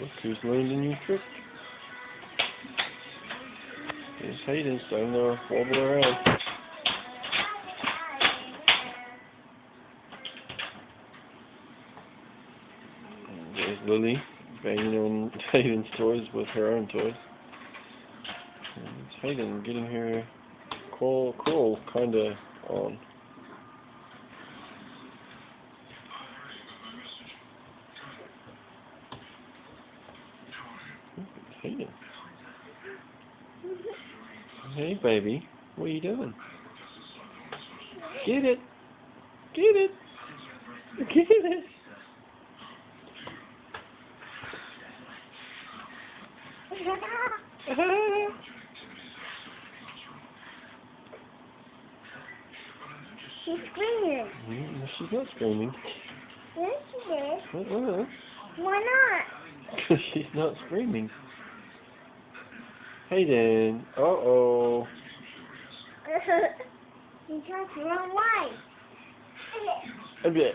Look who's learned a new trick. There's Hayden starting to wobble around. And there's Lily banging on Hayden's toys with her own toys. And it's Hayden getting her crawl kinda on. Hayden. Hey baby, what are you doing? Get it! Get it! Get it! She's screaming. No, she's not screaming. Yes, she is. Why not? Because she's not screaming. Hayden. Uh-oh. She's trying to run away. A bit.